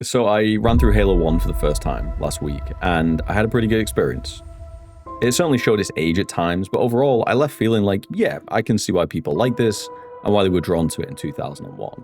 So I ran through Halo 1 for the first time last week, and I had a pretty good experience. It certainly showed its age at times, but overall, I left feeling like, yeah, I can see why people like this, and why they were drawn to it in 2001.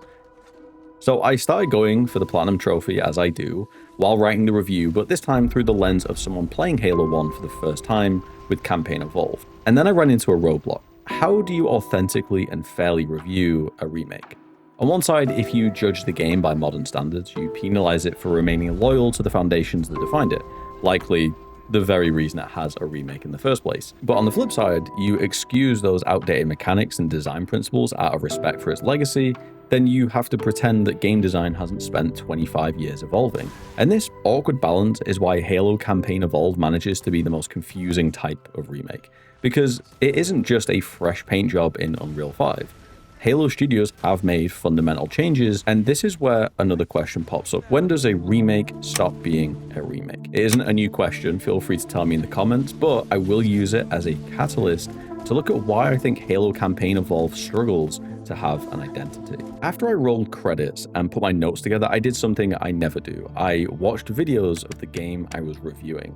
So I started going for the Platinum Trophy, as I do, while writing the review, but this time through the lens of someone playing Halo 1 for the first time with Campaign Evolved. And then I ran into a roadblock. How do you authentically and fairly review a remake? On one side, if you judge the game by modern standards, you penalize it for remaining loyal to the foundations that defined it, likely the very reason it has a remake in the first place. But on the flip side, you excuse those outdated mechanics and design principles out of respect for its legacy, then you have to pretend that game design hasn't spent 25 years evolving. And this awkward balance is why Halo Campaign Evolved manages to be the most confusing type of remake, because it isn't just a fresh paint job in Unreal 5. Halo Studios have made fundamental changes, and this is where another question pops up. When does a remake stop being a remake? It isn't a new question, feel free to tell me in the comments, but I will use it as a catalyst to look at why I think Halo Campaign Evolved struggles to have an identity. After I rolled credits and put my notes together, I did something I never do. I watched videos of the game I was reviewing.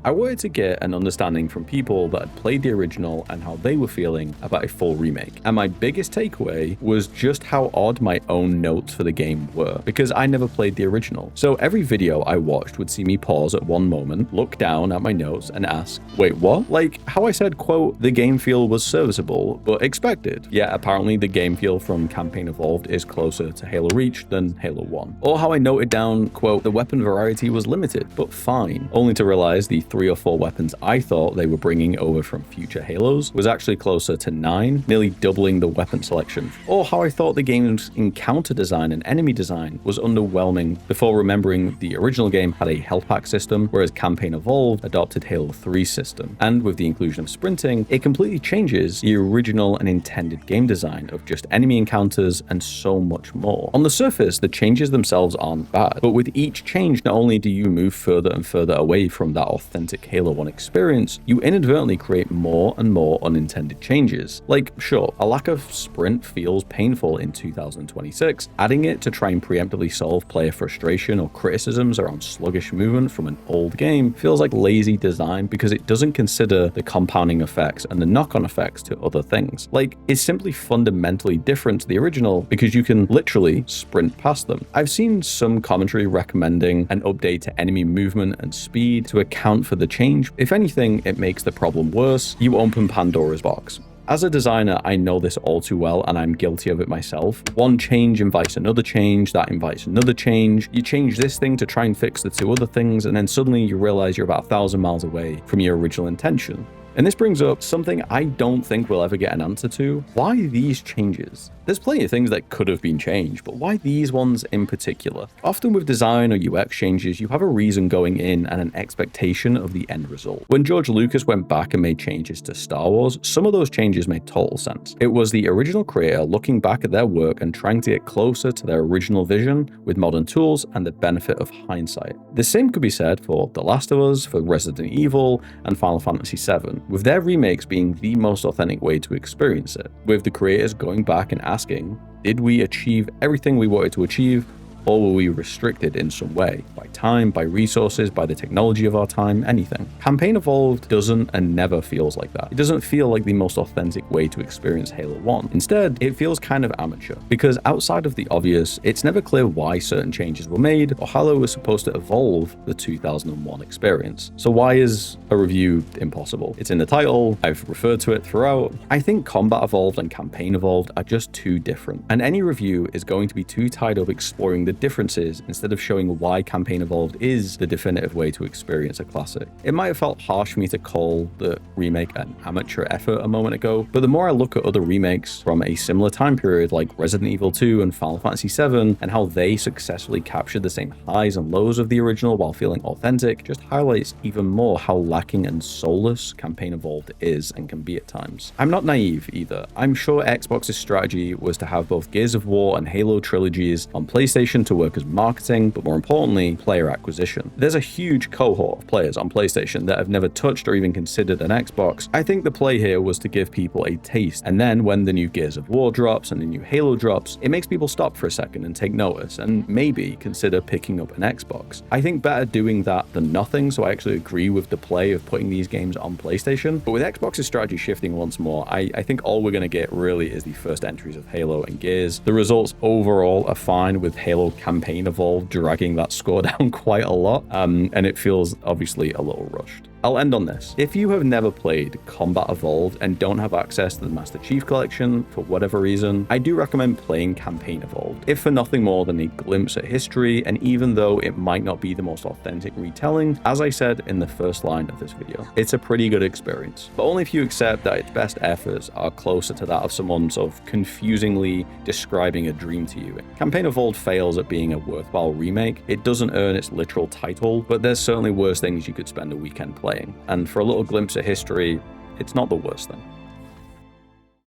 I wanted to get an understanding from people that had played the original and how they were feeling about a full remake. And my biggest takeaway was just how odd my own notes for the game were, because I never played the original. So every video I watched would see me pause at one moment, look down at my notes and ask, wait, what? Like how I said, quote, the game feel was serviceable, but expected. Yeah, apparently the game feel from Campaign Evolved is closer to Halo Reach than Halo 1. Or how I noted down, quote, the weapon variety was limited, but fine, only to realize the 3 or 4 weapons I thought they were bringing over from future Halos was actually closer to 9, nearly doubling the weapon selection. Or how I thought the game's encounter design and enemy design was underwhelming before remembering the original game had a health pack system, whereas Campaign Evolved adopted Halo 3's system. And with the inclusion of sprinting, it completely changes the original and intended game design of just enemy encounters and so much more. On the surface, the changes themselves aren't bad, but with each change, not only do you move further and further away from that authentic Halo 1 experience, you inadvertently create more and more unintended changes. Like, sure, a lack of sprint feels painful in 2026. Adding it to try and preemptively solve player frustration or criticisms around sluggish movement from an old game feels like lazy design because it doesn't consider the compounding effects and the knock-on effects to other things. Like, it's simply fundamentally different to the original because you can literally sprint past them. I've seen some commentary recommending an update to enemy movement and speed to account for the change. If anything, it makes the problem worse. You open Pandora's box. As a designer, I know this all too well, and I'm guilty of it myself. One change invites another change, that invites another change. You change this thing to try and fix the 2 other things, and then suddenly you realize you're about 1,000 miles away from your original intention. And this brings up something I don't think we'll ever get an answer to. Why these changes? There's plenty of things that could have been changed, but why these ones in particular? Often with design or UX changes, you have a reason going in and an expectation of the end result. When George Lucas went back and made changes to Star Wars, some of those changes made total sense. It was the original creator looking back at their work and trying to get closer to their original vision with modern tools and the benefit of hindsight. The same could be said for The Last of Us, for Resident Evil, and Final Fantasy VII, with their remakes being the most authentic way to experience it, with the creators going back and asking, did we achieve everything we wanted to achieve, or were we restricted in some way? By time, by resources, by the technology of our time, anything. Campaign Evolved doesn't and never feels like that. It doesn't feel like the most authentic way to experience Halo 1. Instead, it feels kind of amateur, because outside of the obvious, it's never clear why certain changes were made, or how they were supposed to evolve the 2001 experience. So why is a review impossible? It's in the title, I've referred to it throughout. I think Combat Evolved and Campaign Evolved are just too different, and any review is going to be too tied up exploring the differences instead of showing why Campaign Evolved is the definitive way to experience a classic. It might have felt harsh for me to call the remake an amateur effort a moment ago, but the more I look at other remakes from a similar time period like Resident Evil 2 and Final Fantasy VII and how they successfully captured the same highs and lows of the original while feeling authentic, just highlights even more how lacking and soulless Campaign Evolved is and can be at times. I'm not naive either. I'm sure Xbox's strategy was to have both Gears of War and Halo trilogies on PlayStation monetization to work as marketing, but more importantly, player acquisition. There's a huge cohort of players on PlayStation that have never touched or even considered an Xbox. I think the play here was to give people a taste, and then when the new Gears of War drops and the new Halo drops, it makes people stop for a second and take notice and maybe consider picking up an Xbox. I think better doing that than nothing, so I actually agree with the play of putting these games on PlayStation. But with Xbox's strategy shifting once more, I think all we're going to get really is the first entries of Halo and Gears. The results overall are fine, with Halo Campaign Evolved dragging that score down quite a lot, and it feels obviously a little rushed. I'll end on this. If you have never played Combat Evolved and don't have access to the Master Chief Collection for whatever reason, I do recommend playing Campaign Evolved, if for nothing more than a glimpse at history, and even though it might not be the most authentic retelling, as I said in the first line of this video, it's a pretty good experience, but only if you accept that its best efforts are closer to that of someone sort of confusingly describing a dream to you. Campaign Evolved fails at being a worthwhile remake. It doesn't earn its literal title, but there's certainly worse things you could spend a weekend playing, and for a little glimpse at history, it's not the worst thing.